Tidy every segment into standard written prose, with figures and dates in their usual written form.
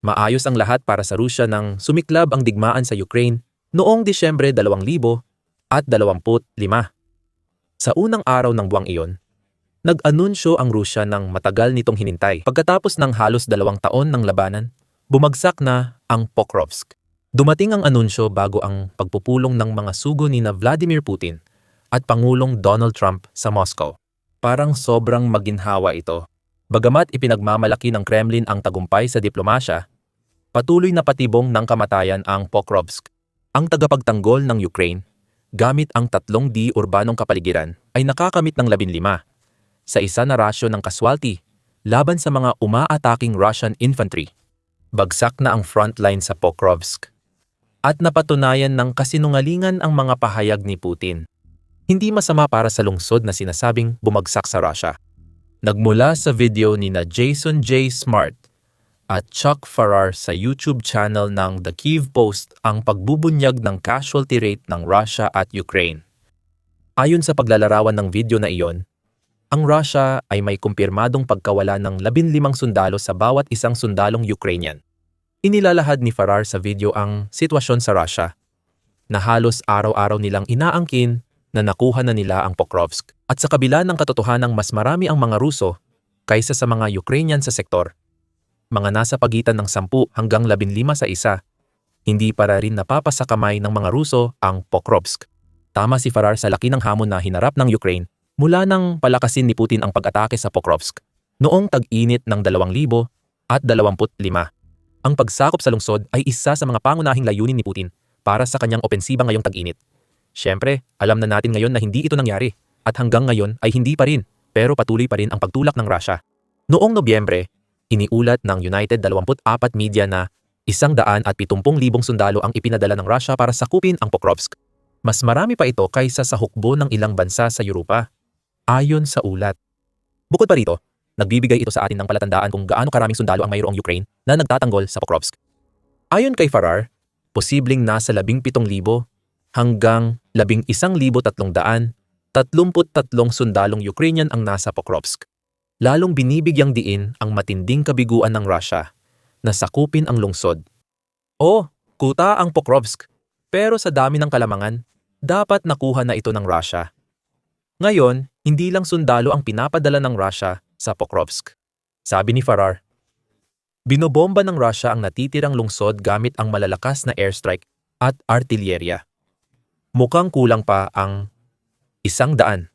Maayos ang lahat para sa Rusya nang sumiklab ang digmaan sa Ukraine noong Disyembre 2025. Sa unang araw ng buwang iyon, nag-anunsyo ang Rusya ng matagal nitong hinintay. Pagkatapos ng halos 2 taon ng labanan, bumagsak na ang Pokrovsk. Dumating ang anunsyo bago ang pagpupulong ng mga sugo ni Vladimir Putin at Pangulong Donald Trump sa Moscow. Parang sobrang maginhawa ito. Bagamat ipinagmamalaki ng Kremlin ang tagumpay sa diplomasya, patuloy na patibong ng kamatayan ang Pokrovsk. Ang tagapagtanggol ng Ukraine, gamit ang 3D urbanong kapaligiran, ay nakakamit ng 15 sa isa na rasyo ng casualty laban sa mga umaataking Russian infantry. Bagsak na ang frontline sa Pokrovsk at napatunayan ng kasinungalingan ang mga pahayag ni Putin. Hindi masama para sa lungsod na sinasabing bumagsak sa Russia. Nagmula sa video ni Jason J. Smart at Chuck Farrar sa YouTube channel ng The Kyiv Post ang pagbubunyag ng casualty rate ng Russia at Ukraine. Ayon sa paglalarawan ng video na iyon, ang Russia ay may kumpirmadong pagkawala ng 15 sundalo sa bawat isang sundalong Ukrainian. Inilalahad ni Farrar sa video ang sitwasyon sa Russia na halos araw-araw nilang inaangkin na nakuha na nila ang Pokrovsk. At sa kabila ng katotohanang mas marami ang mga Ruso kaysa sa mga Ukrainian sa sektor, mga nasa pagitan ng 10 hanggang 15 sa isa, hindi para rin napapasa kamay ng mga Ruso ang Pokrovsk. Tama si Farrar sa laki ng hamon na hinarap ng Ukraine mula nang palakasin ni Putin ang pag-atake sa Pokrovsk noong tag-init ng 2025. Ang pagsakop sa lungsod ay isa sa mga pangunahing layunin ni Putin para sa kanyang opensiba ngayong tag-init. Siyempre, alam na natin ngayon na hindi ito nangyari at hanggang ngayon ay hindi pa rin, pero patuloy pa rin ang pagtulak ng Russia. Noong Nobyembre, iniulat ng United 24 Media na 170,000 sundalo ang ipinadala ng Russia para sakupin ang Pokrovsk. Mas marami pa ito kaysa sa hukbo ng ilang bansa sa Europa, ayon sa ulat. Bukod pa rito, nagbibigay ito sa atin ng palatandaan kung gaano karaming sundalo ang mayroong Ukraine na nagtatanggol sa Pokrovsk. Ayon kay Farrar, posibleng nasa 17,000 hanggang 11,333 sundalong Ukrainian ang nasa Pokrovsk. Lalong binibigyang diin ang matinding kabiguan ng Russia na sakupin ang lungsod. Kuta ang Pokrovsk, pero sa dami ng kalamangan, dapat nakuha na ito ng Russia. Ngayon, hindi lang sundalo ang pinapadala ng Russia sa Pokrovsk. Sabi ni Farrar, binobomba ng Russia ang natitirang lungsod gamit ang malalakas na airstrike at artilyerya. Mukhang kulang pa ang 170,000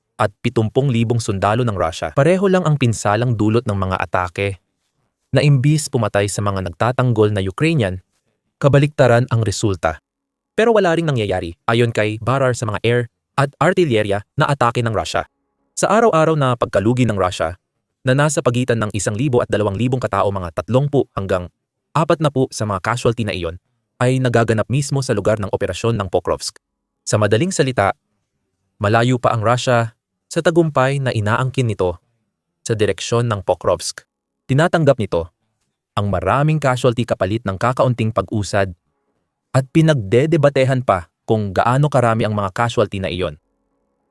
sundalo ng Russia. Pareho lang ang pinsalang dulot ng mga atake na imbis pumatay sa mga nagtatanggol na Ukrainian, kabaliktaran ang resulta. Pero wala ring nangyayari ayon kay Farrar sa mga air at artilyerya na atake ng Russia. Sa araw-araw na pagkalugi ng Russia, na nasa pagitan ng 1,000 at 2,000 katao, mga 30 hanggang 40 sa mga casualty na iyon, ay nagaganap mismo sa lugar ng operasyon ng Pokrovsk. Sa madaling salita, malayo pa ang Russia sa tagumpay na inaangkin nito sa direksyon ng Pokrovsk. Tinatanggap nito ang maraming casualty kapalit ng kakaunting pag-usad at pinagdedebatehan pa kung gaano karami ang mga casualty na iyon.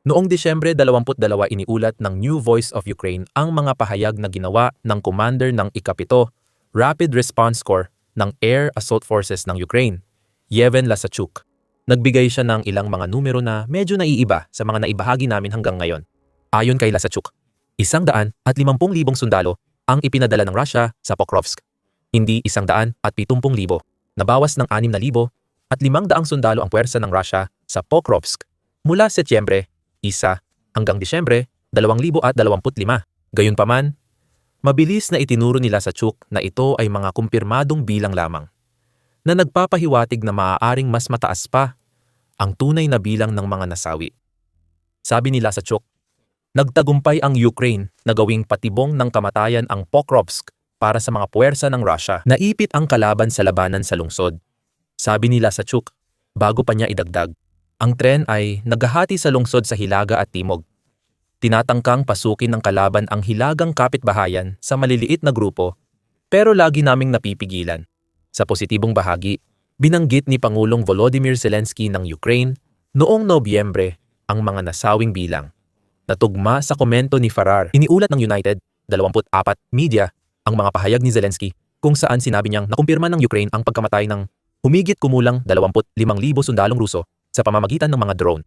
Noong Disyembre 22, iniulat ng New Voice of Ukraine ang mga pahayag na ginawa ng commander ng ika-7 Rapid Response Corps ng Air Assault Forces ng Ukraine, Yevhen Lasachuk. Nagbigay siya ng ilang mga numero na medyo naiiba sa mga naibahagi namin hanggang ngayon. Ayon kay Lasachuk, 150,000 sundalo ang ipinadala ng Russia sa Pokrovsk. Hindi 170,000. Nabawas ng 6,000 at 500 sundalo ang puwersa ng Russia sa Pokrovsk mula Setyembre 1 hanggang Disyembre 2025. Gayunpaman, mabilis na itinuro nila sa Lasachuk na ito ay mga kumpirmadong bilang lamang, na nagpapahiwatig na maaaring mas mataas pa ang tunay na bilang ng mga nasawi. Sabi ni Lasachuk, nagtagumpay ang Ukraine na gawing patibong ng kamatayan ang Pokrovsk para sa mga puwersa ng Russia. Naipit ang kalaban sa labanan sa lungsod. Sabi ni Lasachuk, bago pa niya idagdag, ang tren ay naghahati sa lungsod sa hilaga at timog. Tinatangkang pasukin ng kalaban ang hilagang kapitbahayan sa maliliit na grupo, pero lagi naming napipigilan. Sa positibong bahagi, binanggit ni Pangulong Volodymyr Zelensky ng Ukraine noong Nobyembre ang mga nasawing bilang. Natugma sa komento ni Farrar, iniulat ng United 24 Media ang mga pahayag ni Zelensky kung saan sinabi niyang nakumpirma ng Ukraine ang pagkamatay ng humigit kumulang 25,000 sundalong Ruso sa pamamagitan ng mga drone.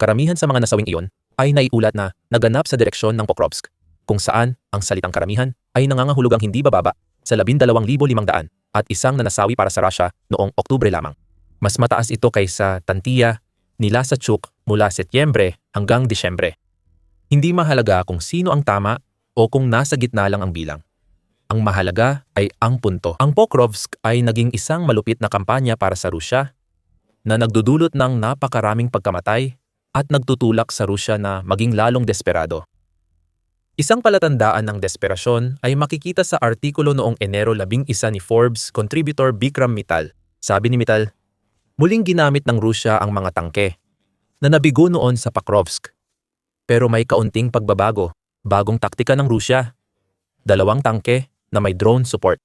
Karamihan sa mga nasawing iyon ay naiulat na naganap sa direksyon ng Pokrovsk, kung saan ang salitang karamihan ay nangangahulugang hindi bababa sa 12,500 at isang na nasawi para sa Russia noong Oktubre lamang. Mas mataas ito kaysa Tantia ni Lasachuk mula Setyembre hanggang Disyembre. Hindi mahalaga kung sino ang tama o kung nasa gitna lang ang bilang. Ang mahalaga ay ang punto. Ang Pokrovsk ay naging isang malupit na kampanya para sa Rusya na nagdudulot ng napakaraming pagkamatay at nagtutulak sa Rusya na maging lalong desperado. Isang palatandaan ng desperasyon ay makikita sa artikulo noong Enero 11 ni Forbes contributor Bikram Mittal. Sabi ni Mittal, muling ginamit ng Rusya ang mga tangke na nabigo noon sa Pokrovsk. Pero may kaunting pagbabago, bagong taktika ng Rusya. 2 tangke na may drone support.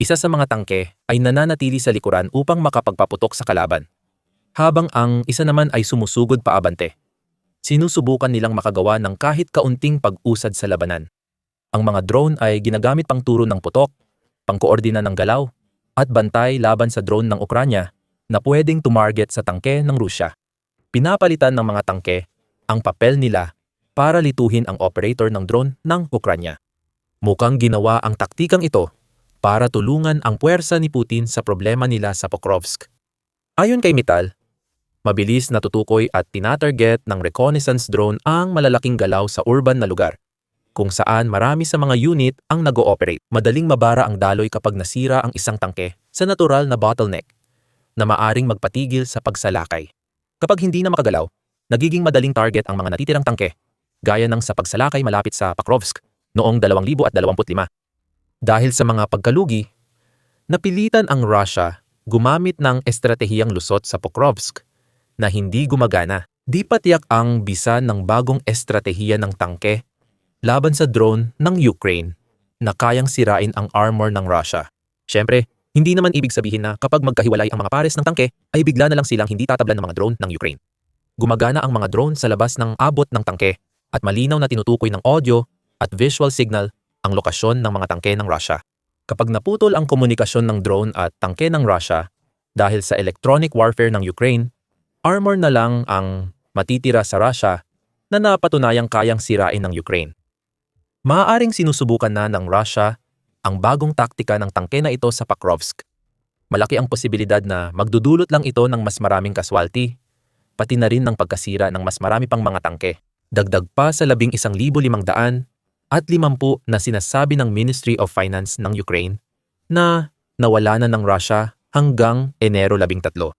Isa sa mga tangke ay nananatili sa likuran upang makapagpaputok sa kalaban, habang ang isa naman ay sumusugod paabante. Sinusubukan nilang makagawa ng kahit kaunting pag-usad sa labanan. Ang mga drone ay ginagamit pang turo ng putok, pangkoordina ng galaw, at bantay laban sa drone ng Ukranya na pwedeng tumarget sa tangke ng Rusya. Pinapalitan ng mga tangke ang papel nila para lituhin ang operator ng drone ng Ukranya. Mukhang ginawa ang taktikang ito para tulungan ang puwersa ni Putin sa problema nila sa Pokrovsk. Ayon kay Mittal, mabilis na tutukoy at tinatarget ng reconnaissance drone ang malalaking galaw sa urban na lugar, kung saan marami sa mga unit ang nag-ooperate. Madaling mabara ang daloy kapag nasira ang isang tangke sa natural na bottleneck na maaring magpatigil sa pagsalakay. Kapag hindi na makagalaw, nagiging madaling target ang mga natitirang tangke, gaya ng sa pagsalakay malapit sa Pokrovsk noong 2025. Dahil sa mga pagkalugi, napilitan ang Russia gumamit ng estratehiyang lusot sa Pokrovsk na hindi gumagana. Di pa tiyak ang bisa ng bagong estratehiya ng tangke laban sa drone ng Ukraine na kayang sirain ang armor ng Russia. Siyempre, hindi naman ibig sabihin na kapag magkahiwalay ang mga pares ng tangke ay bigla na lang silang hindi tatablan ng mga drone ng Ukraine. Gumagana ang mga drone sa labas ng abot ng tangke at malinaw na tinutukoy ng audio at visual signal ang lokasyon ng mga tangke ng Russia. Kapag naputol ang komunikasyon ng drone at tangke ng Russia dahil sa electronic warfare ng Ukraine, armor na lang ang matitira sa Russia na napatunayang kayang sirain ng Ukraine. Maaaring sinusubukan na ng Russia ang bagong taktika ng tangke na ito sa Pokrovsk. Malaki ang posibilidad na magdudulot lang ito ng mas maraming casualty, pati na rin ng pagkasira ng mas marami pang mga tangke. Dagdag pa sa 11,500 at 50 na sinasabi ng Ministry of Finance ng Ukraine na nawala na ng Russia hanggang Enero 13.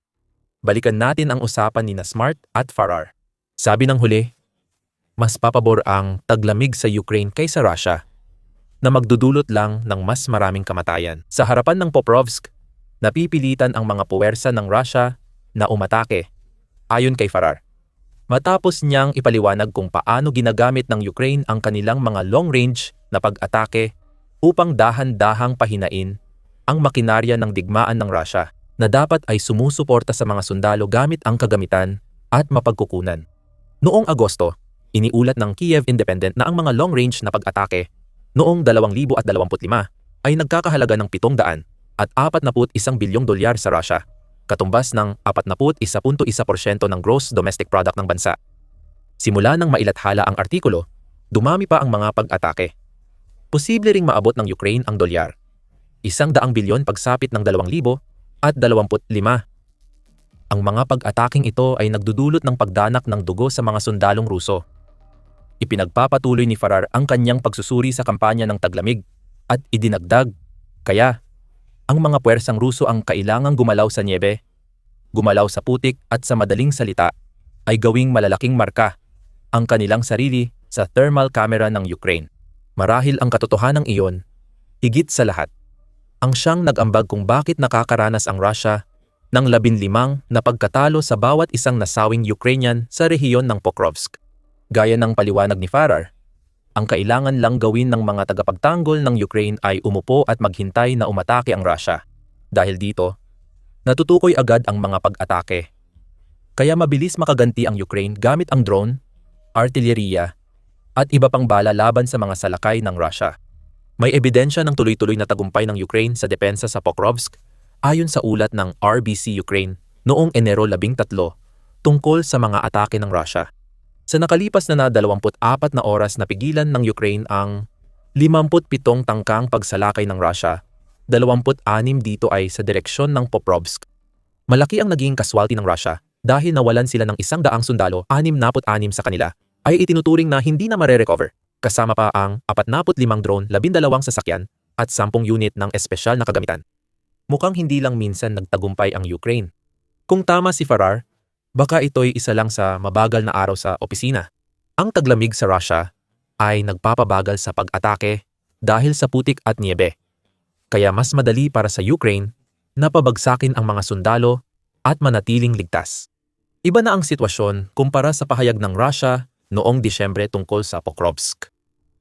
Balikan natin ang usapan ni Smart at Farrar. Sabi ng huli, mas papabor ang taglamig sa Ukraine kaysa Russia na magdudulot lang ng mas maraming kamatayan. Sa harapan ng Pokrovsk, napipilitan ang mga puwersa ng Russia na umatake, ayon kay Farrar. Matapos niyang ipaliwanag kung paano ginagamit ng Ukraine ang kanilang mga long-range na pag-atake upang dahan-dahang pahinain ang makinarya ng digmaan ng Russia na dapat ay sumusuporta sa mga sundalo gamit ang kagamitan at mapagkukunan. Noong Agosto, iniulat ng Kiev Independent na ang mga long-range na pag-atake noong 2025 ay nagkakahalaga ng $741 bilyong sa Russia, katumbas ng 41.1% ng gross domestic product ng bansa. Simula nang mailathala ang artikulo, dumami pa ang mga pag-atake. Posible ring maabot ng Ukraine ang dolyar, $100 bilyon pagsapit ng 2025. Ang mga pag-ataking ito ay nagdudulot ng pagdanak ng dugo sa mga sundalong Ruso. Ipinagpapatuloy ni Farrar ang kanyang pagsusuri sa kampanya ng taglamig at idinagdag, kaya ang mga puwersang Ruso ang kailangang gumalaw sa niebe, gumalaw sa putik at sa madaling salita ay gawing malalaking marka ang kanilang sarili sa thermal camera ng Ukraine. Marahil ang katotohanan iyon, higit sa lahat, ang siyang nag-ambag kung bakit nakakaranas ang Russia ng 15 na pagkatalo sa bawat isang nasawing Ukrainian sa rehiyon ng Pokrovsk. Gaya ng paliwanag ni Farrar, ang kailangan lang gawin ng mga tagapagtanggol ng Ukraine ay umupo at maghintay na umatake ang Russia. Dahil dito, natutukoy agad ang mga pag-atake. Kaya mabilis makaganti ang Ukraine gamit ang drone, artilleriya, at iba pang bala laban sa mga salakay ng Russia. May ebidensya ng tuloy-tuloy na tagumpay ng Ukraine sa depensa sa Pokrovsk ayon sa ulat ng RBC Ukraine noong Enero 13 tungkol sa mga atake ng Russia. Sa nakalipas na 24 na oras napigilan ng Ukraine ang 57 tangkang pagsalakay ng Russia, 26 dito ay sa direksyon ng Pokrovsk. Malaki ang naging casualty ng Russia dahil nawalan sila ng 100 sundalo, 66 sa kanila ay itinuturing na hindi na mare-recover, kasama pa ang 45 drone, 12 sasakyan at 10 unit ng espesyal na kagamitan. Mukhang hindi lang minsan nagtagumpay ang Ukraine. Kung tama si Farrar, baka ito'y isa lang sa mabagal na araw sa opisina. Ang taglamig sa Russia ay nagpapabagal sa pag-atake dahil sa putik at niebe. Kaya mas madali para sa Ukraine na pabagsakin ang mga sundalo at manatiling ligtas. Iba na ang sitwasyon kumpara sa pahayag ng Russia noong Disyembre tungkol sa Pokrovsk.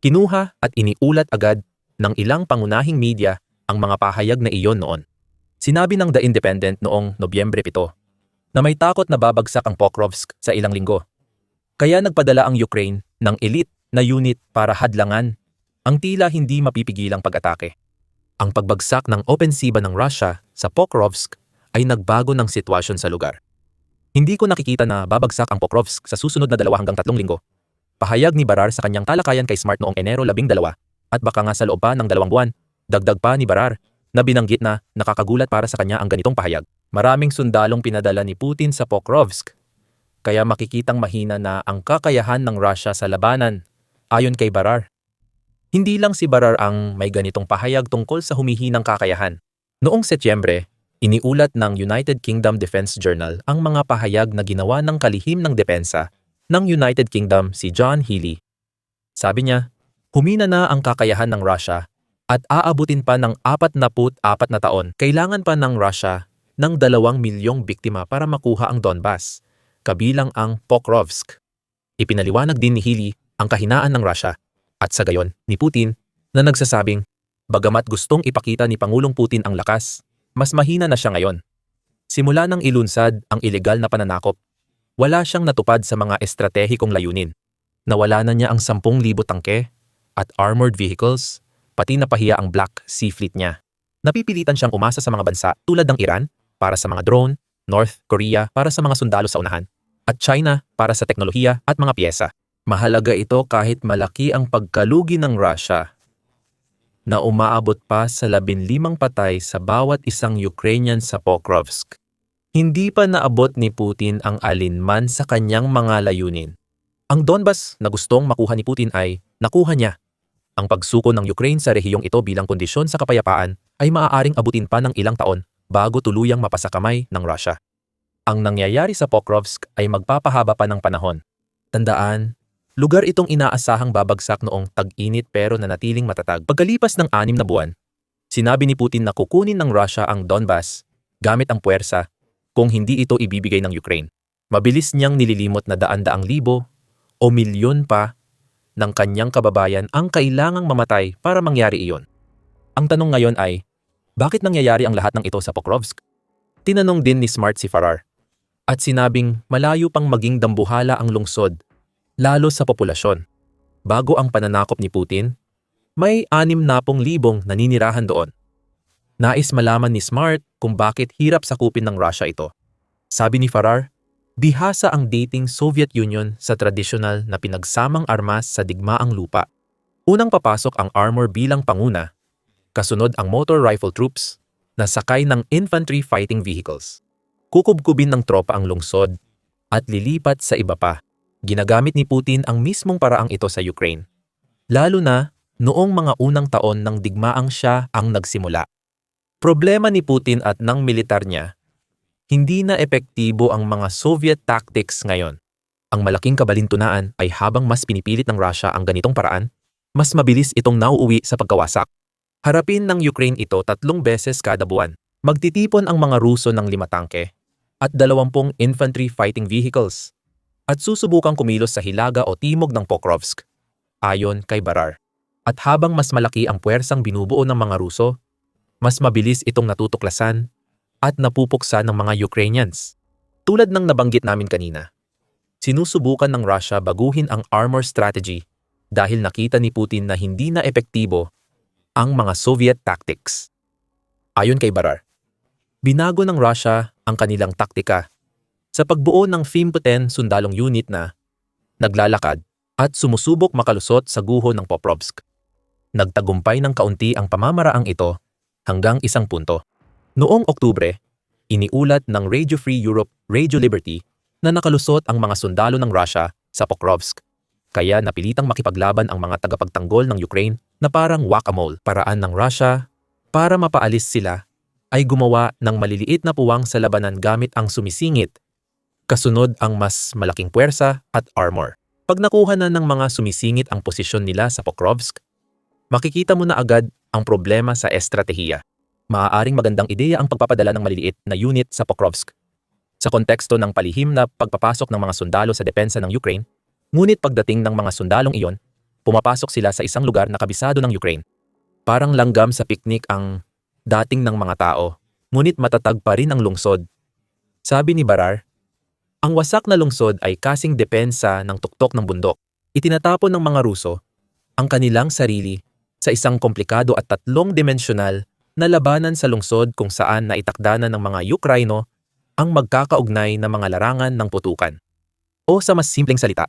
Kinuha at iniulat agad ng ilang pangunahing media ang mga pahayag na iyon noon. Sinabi ng The Independent noong Nobyembre 7 na may takot na babagsak ang Pokrovsk sa ilang linggo. Kaya nagpadala ang Ukraine ng elite na unit para hadlangan ang tila hindi mapipigilang pag-atake. Ang pagbagsak ng opensiba ng Russia sa Pokrovsk ay nagbago ng sitwasyon sa lugar. Hindi ko nakikita na babagsak ang Pokrovsk sa susunod na 2 hanggang 3 linggo. Pahayag ni Barar sa kanyang talakayan kay Smart noong Enero 12 at baka nga sa loob pa ng 2 buwan. Dagdag pa ni Barar na binanggit na nakakagulat para sa kanya ang ganitong pahayag. Maraming sundalong pinadala ni Putin sa Pokrovsk, kaya makikitang mahina na ang kakayahan ng Russia sa labanan, ayon kay Barar. Hindi lang si Barar ang may ganitong pahayag tungkol sa humihinang kakayahan. Noong Setyembre, iniulat ng United Kingdom Defense Journal ang mga pahayag na ginawa ng kalihim ng depensa ng United Kingdom si John Healey. Sabi niya, humina na ang kakayahan ng Russia at aabutin pa ng 44 na taon. Kailangan pa ng Russia ng 2 milyong biktima para makuha ang Donbas, kabilang ang Pokrovsk. Ipinaliwanag din ni Healey ang kahinaan ng Russia at sa gayon ni Putin na nagsasabing, bagamat gustong ipakita ni Pangulong Putin ang lakas, mas mahina na siya ngayon. Simula nang ilunsad ang ilegal na pananakop, wala siyang natupad sa mga estratehikong layunin. Nawala na niya ang 10,000 tangke at armored vehicles, pati napahiya ang Black Sea Fleet niya. Napipilitan siyang umasa sa mga bansa tulad ng Iran para sa mga drone, North Korea para sa mga sundalo sa unahan, at China para sa teknolohiya at mga piyesa. Mahalaga ito kahit malaki ang pagkalugi ng Russia na umaabot pa sa 15 patay sa bawat isang Ukrainian sa Pokrovsk. Hindi pa naabot ni Putin ang alinman sa kanyang mga layunin. Ang Donbas na gustong makuha ni Putin ay nakuha niya. Ang pagsuko ng Ukraine sa rehiyong ito bilang kondisyon sa kapayapaan ay maaaring abutin pa ng ilang taon bago tuluyang mapasakamay ng Russia. Ang nangyayari sa Pokrovsk ay magpapahaba pa ng panahon. Tandaan, lugar itong inaasahang babagsak noong tag-init pero nanatiling matatag. Pagkalipas ng 6 na buwan, sinabi ni Putin na kukunin ng Russia ang Donbas gamit ang puwersa kung hindi ito ibibigay ng Ukraine. Mabilis niyang nililimot na daan-daang libo o milyon pa ng kanyang kababayan ang kailangang mamatay para mangyari iyon. Ang tanong ngayon ay, bakit nangyayari ang lahat ng ito sa Pokrovsk? Tinanong din ni Smart si Farrar at sinabing malayo pang maging dambuhala ang lungsod, lalo sa populasyon. Bago ang pananakop ni Putin, may 60,000 naninirahan doon. Nais malaman ni Smart kung bakit hirap sakupin ng Russia ito. Sabi ni Farrar, bihasa ang dating Soviet Union sa tradisyonal na pinagsamang armas sa digmaang lupa. Unang papasok ang armor bilang panguna, kasunod ang motor rifle troops na sakay ng infantry fighting vehicles. Kukubkubin ng tropa ang lungsod at lilipat sa iba pa. Ginagamit ni Putin ang mismong paraang ito sa Ukraine, lalo na noong mga unang taon ng digmaang siya ang nagsimula. Problema ni Putin at ng militar niya, hindi na epektibo ang mga Soviet tactics ngayon. Ang malaking kabalintunaan ay habang mas pinipilit ng Russia ang ganitong paraan, mas mabilis itong nauuwi sa pagkawasak. Harapin ng Ukraine ito 3 beses kada buwan. Magtitipon ang mga Ruso ng 5 tangke at 20 infantry fighting vehicles at susubukang kumilos sa hilaga o timog ng Pokrovsk, ayon kay Barar. At habang mas malaki ang puwersang binubuo ng mga Ruso, mas mabilis itong natutuklasan at napupuksa ng mga Ukrainians. Tulad ng nabanggit namin kanina, sinusubukan ng Russia baguhin ang armor strategy dahil nakita ni Putin na hindi na epektibo ang mga Soviet tactics. Ayon kay Barar, binago ng Russia ang kanilang taktika sa pagbuo ng 15 sundalong unit na naglalakad at sumusubok makalusot sa guho ng Pokrovsk. Nagtagumpay ng kaunti ang pamamaraang ito hanggang isang punto. Noong Oktubre, iniulat ng Radio Free Europe, Radio Liberty na nakalusot ang mga sundalo ng Russia sa Pokrovsk. Kaya napilitang makipaglaban ang mga tagapagtanggol ng Ukraine na parang whack-a-mole. Paraan ng Russia para mapaalis sila ay gumawa ng maliliit na puwang sa labanan gamit ang sumisingit. Kasunod ang mas malaking puwersa at armor. Pag nakuha na ng mga sumisingit ang posisyon nila sa Pokrovsk, makikita mo na agad ang problema sa estratehiya. Maaaring magandang ideya ang pagpapadala ng maliliit na unit sa Pokrovsk sa konteksto ng palihim na pagpapasok ng mga sundalo sa depensa ng Ukraine, ngunit pagdating ng mga sundalong iyon, pumapasok sila sa isang lugar na kabisado ng Ukraine. Parang langgam sa piknik ang dating ng mga tao, ngunit matatag pa rin ang lungsod. Sabi ni Barar, ang wasak na lungsod ay kasing depensa ng tuktok ng bundok. Itinatapon ng mga Ruso ang kanilang sarili sa isang komplikado at tatlong-dimensyonal na labanan sa lungsod kung saan naitakdanan ng mga Ukraino ang magkakaugnay na mga larangan ng putukan. O sa mas simpleng salita,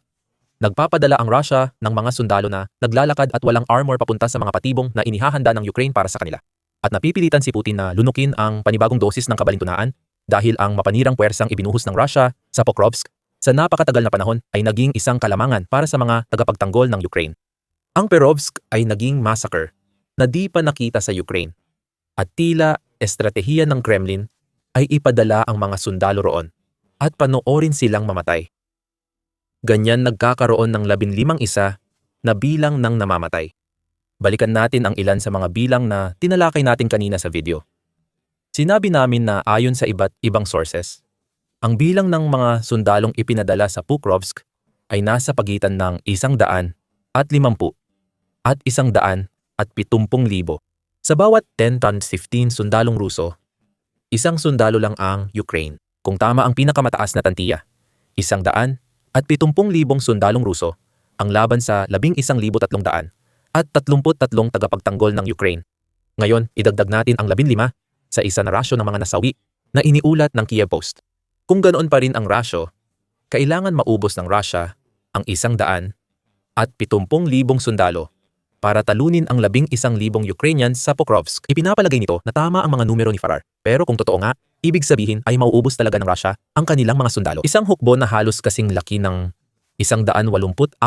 nagpapadala ang Russia ng mga sundalo na naglalakad at walang armor papunta sa mga patibong na inihahanda ng Ukraine para sa kanila. At napipilitan si Putin na lunukin ang panibagong dosis ng kabalintunaan dahil ang mapanirang puwersang ibinuhos ng Russia sa Pokrovsk sa napakatagal na panahon ay naging isang kalamangan para sa mga tagapagtanggol ng Ukraine. Ang Perovsk ay naging massacre na di pa nakita sa Ukraine. At tila estratehiya ng Kremlin ay ipadala ang mga sundalo roon at panoorin silang mamatay. Ganyan nagkakaroon ng 15 isa na bilang ng namamatay. Balikan natin ang ilan sa mga bilang na tinalakay natin kanina sa video. Sinabi namin na ayon sa iba't ibang sources, ang bilang ng mga sundalong ipinadala sa Pokrovsk ay nasa pagitan ng 150 at 170,000. Sa bawat 10 times 15 sundalong Ruso, isang sundalo lang ang Ukraine. Kung tama ang pinakamataas na tantiya, 170,000 sundalong Ruso ang laban sa 11,300 at 33 tagapagtanggol ng Ukraine. Ngayon, idagdag natin ang 15 sa isa na rasyo ng mga nasawi na iniulat ng Kiev Post. Kung ganoon pa rin ang rasyo, kailangan maubos ng Russia ang 170,000 sundalo para talunin ang 11,000 Ukrainians sa Pokrovsk. Ipinapalagay nito na tama ang mga numero ni Farrar. Pero kung totoo nga, ibig sabihin ay mauubos talaga ng Russia ang kanilang mga sundalo. Isang hukbo na halos kasing laki ng 184,800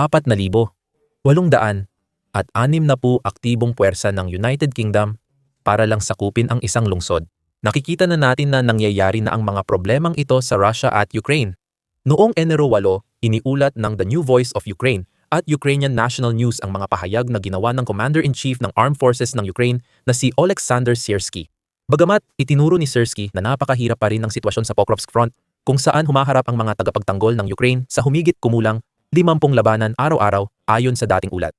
at 60 aktibong puwersa ng United Kingdom para lang sakupin ang isang lungsod. Nakikita na natin na nangyayari na ang mga problemang ito sa Russia at Ukraine. Noong Enero 8, iniulat ng The New Voice of Ukraine at Ukrainian National News ang mga pahayag na ginawa ng Commander-in-Chief ng Armed Forces ng Ukraine na si Oleksandr Syrskyi. Bagamat itinuro ni Syrskyi na napakahirap pa rin ang sitwasyon sa Pokrovsk front kung saan humaharap ang mga tagapagtanggol ng Ukraine sa humigit kumulang 50 labanan araw-araw ayon sa dating ulat.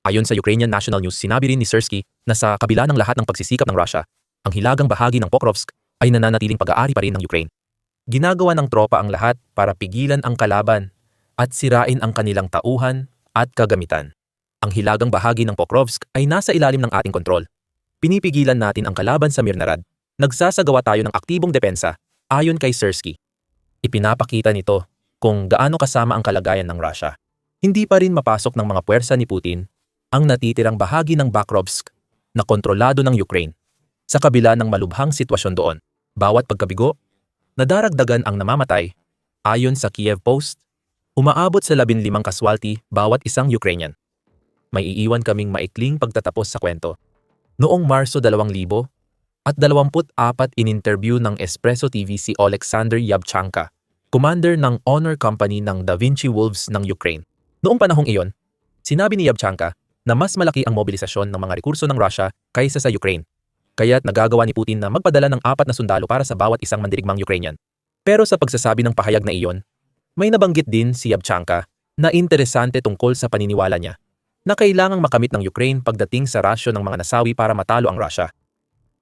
Ayon sa Ukrainian National News, sinabi rin ni Syrskyi na sa kabila ng lahat ng pagsisikap ng Russia, ang hilagang bahagi ng Pokrovsk ay nananatiling pag-aari pa rin ng Ukraine. Ginagawa ng tropa ang lahat para pigilan ang kalaban at sirain ang kanilang tauhan at kagamitan. Ang hilagang bahagi ng Pokrovsk ay nasa ilalim ng ating kontrol. Pinipigilan natin ang kalaban sa Mirnarad. Nagsasagawa tayo ng aktibong depensa ayon kay Syrskyi. Ipinapakita nito kung gaano kasama ang kalagayan ng Russia. Hindi pa rin mapasok ng mga puwersa ni Putin ang natitirang bahagi ng Pokrovsk na kontrolado ng Ukraine. Sa kabila ng malubhang sitwasyon doon, bawat pagkabigo, nadaragdagan ang namamatay. Ayon sa Kiev Post, umaabot sa 15 casualty bawat isang Ukrainian. May iiwan kaming maikling pagtatapos sa kwento. Noong Marso 2024, in-interview ng Espresso TV si Oleksandr Yabchanka, commander ng Honor Company ng Da Vinci Wolves ng Ukraine. Noong panahong iyon, sinabi ni Yabchanka na mas malaki ang mobilisasyon ng mga rekurso ng Russia kaysa sa Ukraine. Kaya't nagagawa ni Putin na magpadala ng 4 na sundalo para sa bawat isang mandirigmang Ukrainian. Pero sa pagsasabi ng pahayag na iyon, may nabanggit din si Yabchanka na interesante tungkol sa paniniwala niya na kailangang makamit ng Ukraine pagdating sa rasyo ng mga nasawi para matalo ang Russia.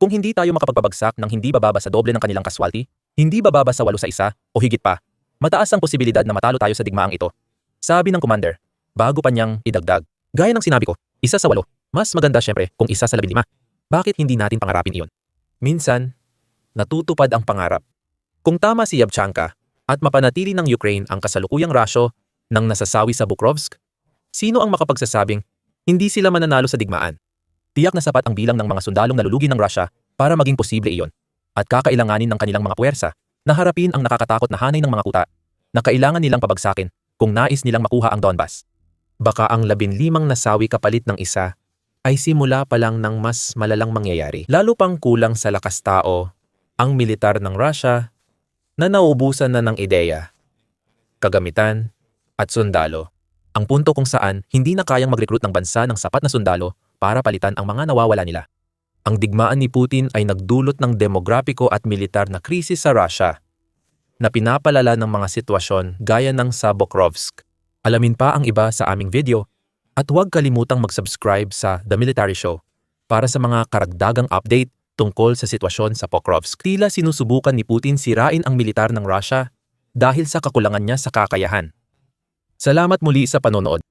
Kung hindi tayo makapagpabagsak ng hindi bababa sa doble ng kanilang casualty, hindi bababa sa 8-1 o higit pa, mataas ang posibilidad na matalo tayo sa digmaang ito. Sabi ng commander, bago pa niyang idagdag. Gaya ng sinabi ko, 1 sa 8, Mas maganda syempre kung isa sa 15. Bakit hindi natin pangarapin iyon? Minsan, natutupad ang pangarap. Kung tama si Yabchanka at mapanatili ng Ukraine ang kasalukuyang rasyo ng nasasawi sa Pokrovsk, sino ang makapagsasabing hindi sila mananalo sa digmaan? Tiyak na sapat ang bilang ng mga sundalong nalulugi ng Russia para maging posible iyon at kakailanganin ng kanilang mga puwersa na harapin ang nakakatakot na hanay ng mga kuta na kailangan nilang pabagsakin kung nais nilang makuha ang Donbas. Baka ang 15 nasawi kapalit ng isa ay simula pa lang ng mas malalang mangyayari. Lalo pang kulang sa lakas tao ang militar ng Russia na naubusan na ng ideya, kagamitan, at sundalo. Ang punto kung saan hindi na kayang mag-recruit ng bansa ng sapat na sundalo para palitan ang mga nawawala nila. Ang digmaan ni Putin ay nagdulot ng demograpiko at militar na krisis sa Russia na pinapalala ng mga sitwasyon gaya ng sa Pokrovsk. Alamin pa ang iba sa aming video at huwag kalimutang mag-subscribe sa The Military Show para sa mga karagdagang update tungkol sa sitwasyon sa Pokrovsk. Tila sinusubukan ni Putin sirain ang militar ng Russia dahil sa kakulangan niya sa kakayahan. Salamat muli sa panonood.